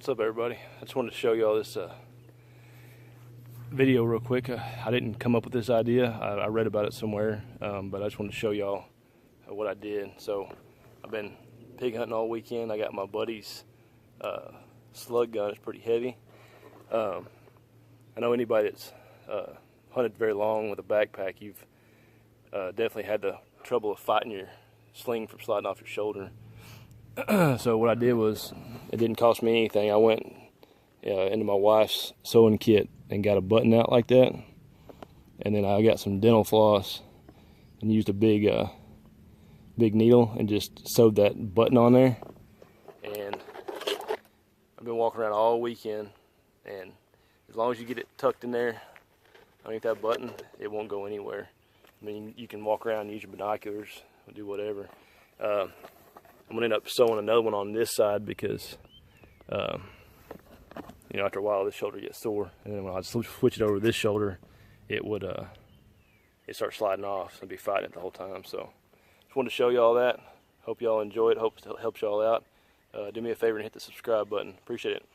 What's up, everybody? I just wanted to show y'all this video real quick. I didn't come up with this idea. I read about it somewhere, but I just wanted to show y'all what I did. So I've been pig hunting all weekend. I got my buddy's slug gun. It's pretty heavy. I know anybody that's hunted very long with a backpack, you've definitely had the trouble of fighting your sling from sliding off your shoulder. So what I did was, it didn't cost me anything. I went into my wife's sewing kit and got a button out like that, and then I got some dental floss and used a big needle and just sewed that button on there. And I've been walking around all weekend, and as long as you get it tucked in there underneath that button, it won't go anywhere. I mean, you can walk around and use your binoculars or do whatever. I'm gonna end up sewing another one on this side because, you know, after a while this shoulder gets sore, and then when I switch it over to this shoulder, it would it start sliding off. So I'd be fighting it the whole time. So just wanted to show y'all that. Hope y'all enjoy it. Hope it helps y'all out. Do me a favor and hit the subscribe button. Appreciate it.